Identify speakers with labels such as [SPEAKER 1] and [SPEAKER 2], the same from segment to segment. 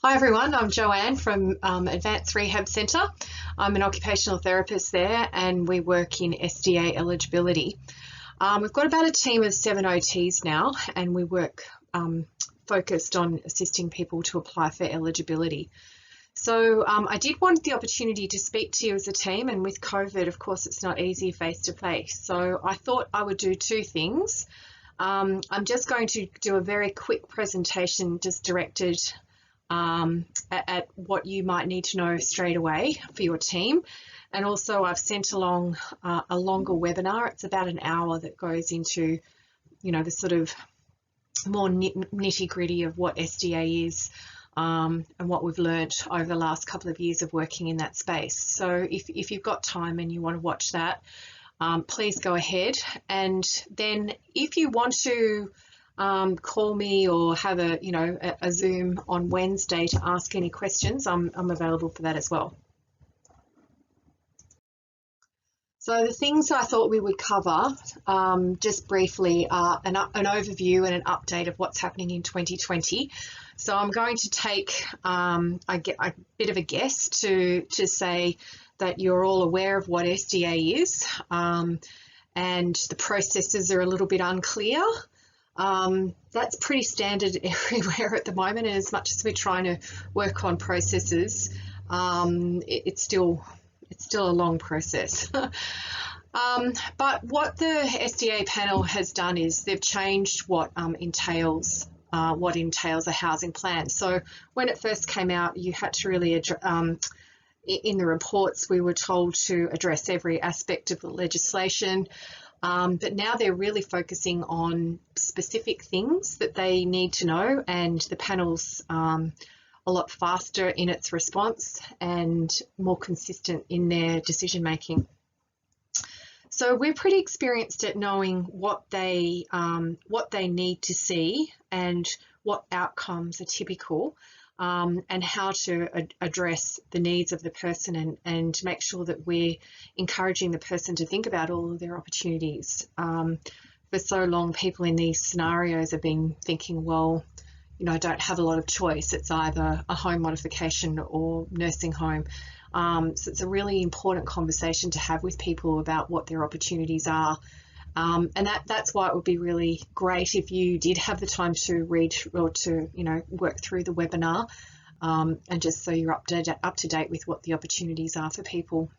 [SPEAKER 1] Hi everyone, I'm Joanne from Advanced Rehab Centre. I'm an occupational therapist there and we work in SDA eligibility. We've got about a team of 7 OTs now and we work focused on assisting people to apply for eligibility. So I did want the opportunity to speak to you as a team, and with COVID, of course, it's not easy face to face. So I thought I would do two things. I'm just going to do a very quick presentation just directed at what you might need to know straight away for your team. And also I've sent along a longer webinar. It's about an hour that goes into, the sort of more nitty gritty of what SDA is and what we've learned over the last couple of years of working in that space. So if you've got time and you want to watch that, please go ahead. And then if you want to call me or have a Zoom on Wednesday to ask any questions, I'm available for that as well. So the things I thought we would cover just briefly are an overview and an update of what's happening in 2020. So I'm going to take a bit of a guess to say that you're all aware of what SDA is, and the processes are a little bit unclear. That's pretty standard everywhere at the moment, and as much as we're trying to work on processes, it's still a long process. But what the SDA panel has done is they've changed what entails a housing plan. So when it first came out, you had to really in the reports we were told to address every aspect of the legislation. But now they're really focusing on specific things that they need to know, and the panel's a lot faster in its response and more consistent in their decision making. So we're pretty experienced at knowing what they need to see and what outcomes are typical, and how to address the needs of the person and make sure that we're encouraging the person to think about all of their opportunities. For so long, people in these scenarios have been thinking, well, I don't have a lot of choice. It's either a home modification or nursing home. So it's a really important conversation to have with people about what their opportunities are. And that's why it would be really great if you did have the time to read or to work through the webinar, and just so you're up to date with what the opportunities are for people.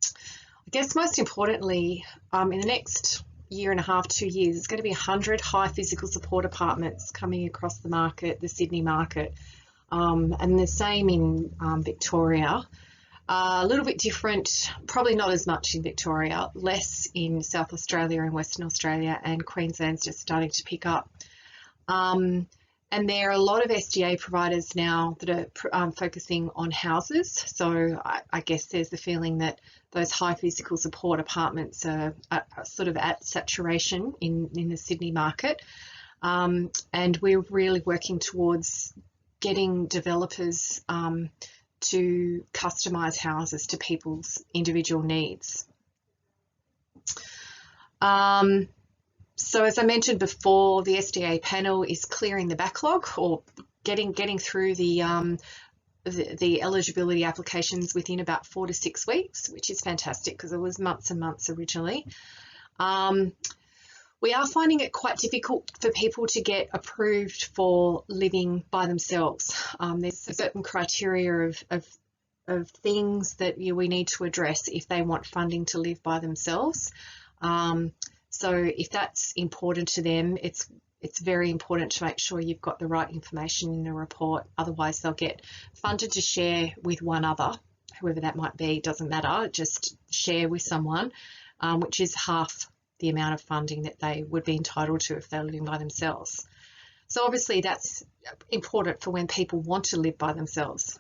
[SPEAKER 1] I guess most importantly, in the next year and a half, 2 years, there's going to be 100 high physical support apartments coming across the market, the Sydney market, and the same in Victoria. A little bit different, probably not as much in Victoria, less in South Australia and Western Australia, and Queensland's just starting to pick up. And there are a lot of SDA providers now that are focusing on houses. So I guess there's the feeling that those high physical support apartments are sort of at saturation in the Sydney market. And we're really working towards getting developers to customise houses to people's individual needs. So as I mentioned before, the SDA panel is clearing the backlog, or getting through the eligibility applications within about 4 to 6 weeks, which is fantastic because it was months and months originally. We are finding it quite difficult for people to get approved for living by themselves. There's a certain criteria of things that we need to address if they want funding to live by themselves. So if that's important to them, it's very important to make sure you've got the right information in the report. Otherwise, they'll get funded to share with one other, whoever that might be, doesn't matter, just share with someone, which is half the amount of funding that they would be entitled to if they're living by themselves. So obviously that's important for when people want to live by themselves.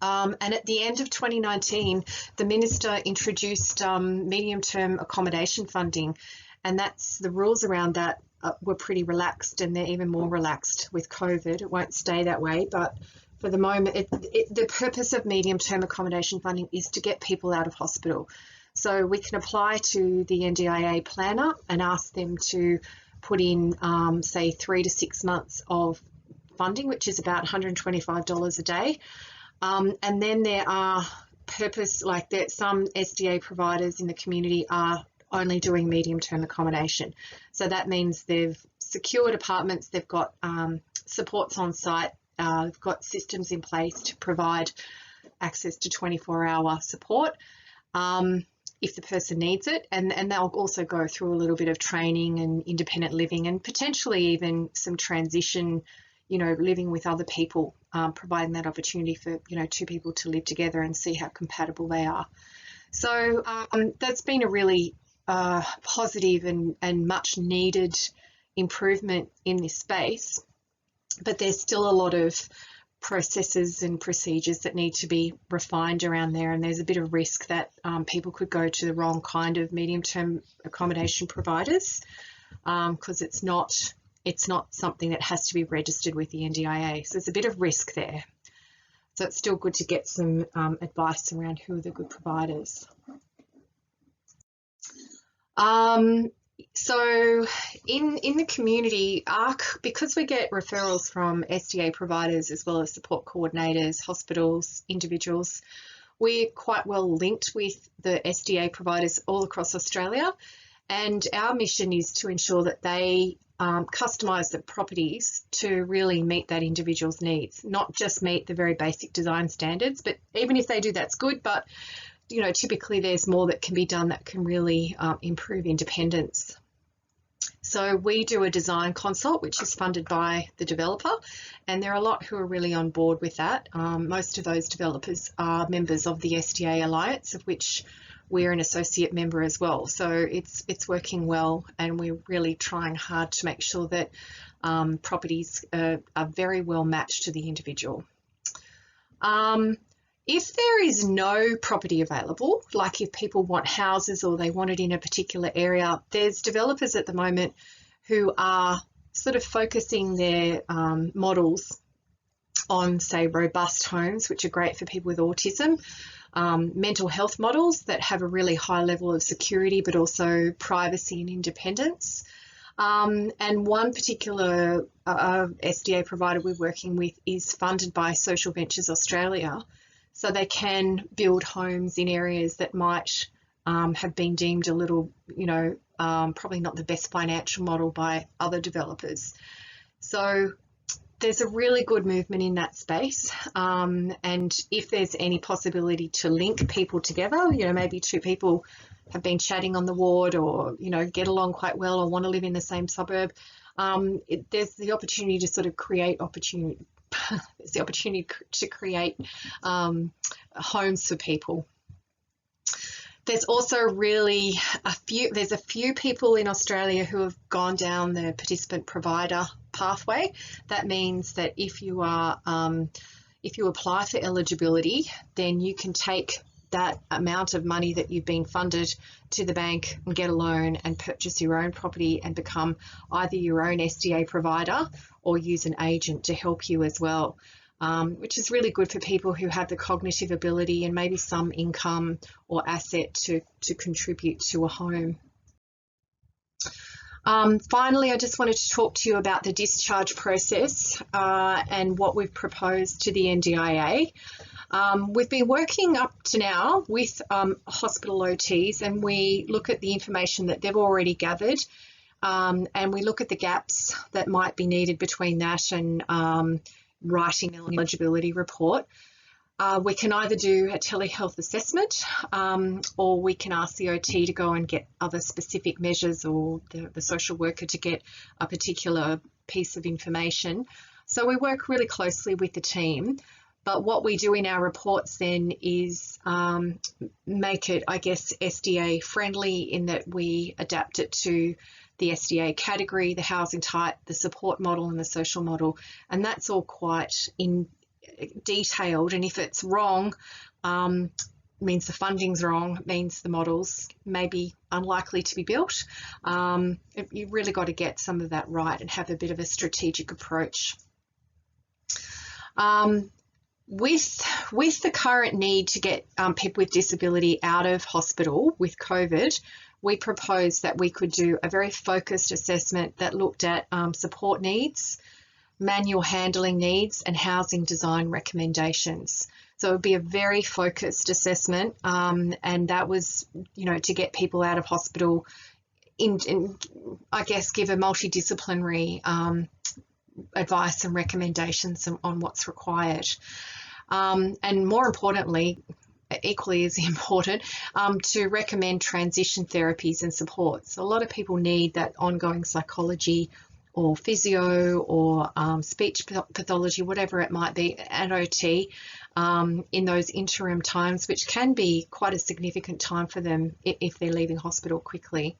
[SPEAKER 1] And at the end of 2019, the Minister introduced medium-term accommodation funding, and the rules around that were pretty relaxed, and they're even more relaxed with COVID. It won't stay that way, but for the moment, the purpose of medium-term accommodation funding is to get people out of hospital. So we can apply to the NDIA planner and ask them to put in, say, 3 to 6 months of funding, which is about $125 a day. And then there are some SDA providers in the community are only doing medium-term accommodation. So that means they've secured apartments, they've got supports on site, they've got systems in place to provide access to 24-hour support if the person needs it, and they'll also go through a little bit of training and independent living and potentially even some transition, living with other people, providing that opportunity for, two people to live together and see how compatible they are. So that's been a really positive and much needed improvement in this space, but there's still a lot of processes and procedures that need to be refined around there, and there's a bit of risk that people could go to the wrong kind of medium-term accommodation providers because it's not something that has to be registered with the NDIA. So there's a bit of risk there. So it's still good to get some advice around who are the good providers. So in the community, because we get referrals from SDA providers as well as support coordinators, hospitals, individuals, we're quite well linked with the SDA providers all across Australia, and our mission is to ensure that they customise the properties to really meet that individual's needs, not just meet the very basic design standards, but even if they do, that's good, but typically there's more that can be done that can really improve independence. So we do a design consult, which is funded by the developer, and there are a lot who are really on board with that. Most of those developers are members of the SDA Alliance, of which we're an associate member as well. So it's working well, and we're really trying hard to make sure that properties are very well matched to the individual. If there is no property available, like if people want houses or they want it in a particular area, there's developers at the moment who are sort of focusing their models on, say, robust homes, which are great for people with autism, mental health models that have a really high level of security but also privacy and independence. And one particular SDA provider we're working with is funded by Social Ventures Australia, so they can build homes in areas that might have been deemed a little, probably not the best financial model by other developers. So there's a really good movement in that space, and if there's any possibility to link people together, maybe two people have been chatting on the ward or, get along quite well or want to live in the same suburb, there's the opportunity to sort of create opportunity. There's the opportunity to create homes for people. There's also there's a few people in Australia who have gone down the participant provider pathway. That means that if you apply for eligibility, then you can take that amount of money that you've been funded to the bank and get a loan and purchase your own property and become either your own SDA provider or use an agent to help you as well, which is really good for people who have the cognitive ability and maybe some income or asset to contribute to a home. Finally, I just wanted to talk to you about the discharge process and what we've proposed to the NDIA. We've been working up to now with hospital OTs, and we look at the information that they've already gathered, and we look at the gaps that might be needed between that and writing an eligibility report. We can either do a telehealth assessment or we can ask the OT to go and get other specific measures, or the social worker to get a particular piece of information. So we work really closely with the team. But what we do in our reports then is make it, I guess, SDA friendly, in that we adapt it to the SDA category, the housing type, the support model and the social model. And that's all quite detailed. And if it's wrong, means the funding's wrong, means the model's maybe unlikely to be built. You've really got to get some of that right and have a bit of a strategic approach. With the current need to get people with disability out of hospital with COVID, we proposed that we could do a very focused assessment that looked at support needs, manual handling needs, and housing design recommendations. So it would be a very focused assessment, and that was, to get people out of hospital in I guess, give a multidisciplinary advice and recommendations on what's required. And more importantly, equally as important, to recommend transition therapies and supports. So a lot of people need that ongoing psychology or physio or speech pathology, whatever it might be, and OT in those interim times, which can be quite a significant time for them if they're leaving hospital quickly.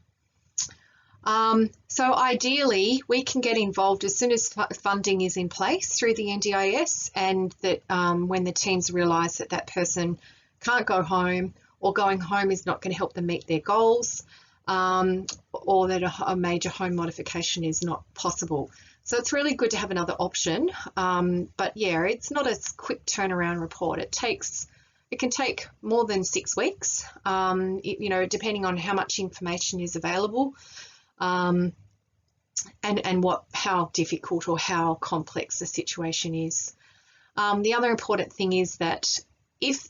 [SPEAKER 1] So ideally, we can get involved as soon as funding is in place through the NDIS, and that when the teams realise that that person can't go home, or going home is not going to help them meet their goals, or that a major home modification is not possible. So it's really good to have another option. But yeah, it's not a quick turnaround report. It can take more than 6 weeks, depending on how much information is available. And how difficult or how complex the situation is. The other important thing is that if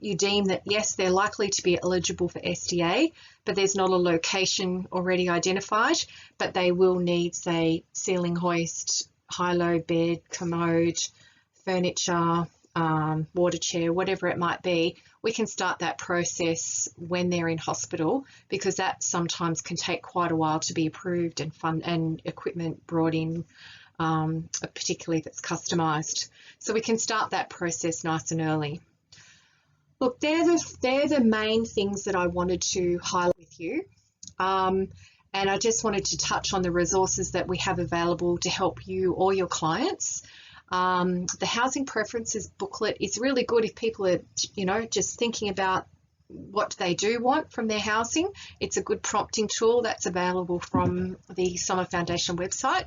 [SPEAKER 1] you deem that yes, they're likely to be eligible for SDA, but there's not a location already identified, but they will need, say, ceiling hoist, high-low bed, commode, furniture, water chair, whatever it might be, we can start that process when they're in hospital, because that sometimes can take quite a while to be approved and equipment brought in, particularly if it's customised. So we can start that process nice and early. Look, they're the main things that I wanted to highlight with you. And I just wanted to touch on the resources that we have available to help you or your clients. The housing preferences booklet is really good if people are, just thinking about what they do want from their housing. It's a good prompting tool that's available from the Summer Foundation website.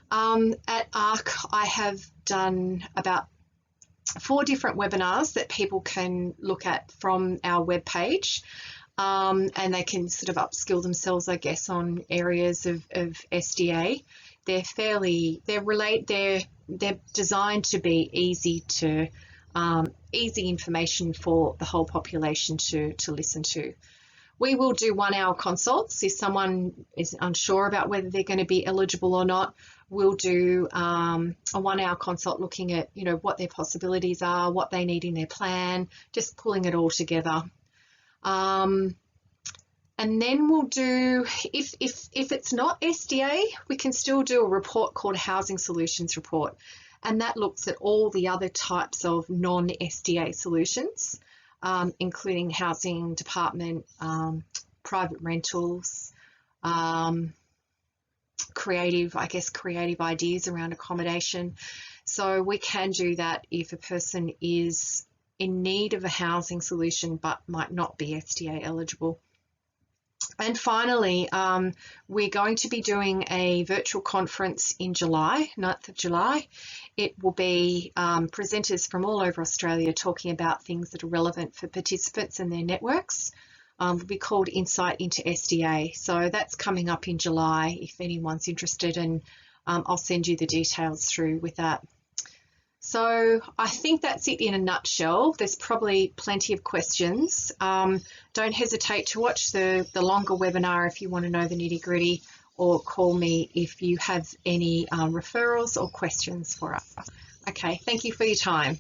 [SPEAKER 1] At ARC, I have done about 4 different webinars that people can look at from our webpage, and they can sort of upskill themselves, I guess, on areas of SDA. They're designed to be easy information for the whole population to listen to. We will do 1-hour consults. If someone is unsure about whether they're going to be eligible or not, we'll do a 1-hour consult looking at, what their possibilities are, what they need in their plan, just pulling it all together. And then we'll do, if it's not SDA, we can still do a report called a Housing Solutions Report. And that looks at all the other types of non-SDA solutions, including housing department, private rentals, creative ideas around accommodation. So we can do that if a person is in need of a housing solution but might not be SDA eligible. And finally, we're going to be doing a virtual conference in July, 9th of July. It will be presenters from all over Australia talking about things that are relevant for participants and their networks. It will be called Insight into SDA. So that's coming up in July if anyone's interested, and I'll send you the details through with that. So I think that's it in a nutshell. There's probably plenty of questions. Don't hesitate to watch the longer webinar if you want to know the nitty-gritty, or call me if you have any referrals or questions for us. Okay, thank you for your time.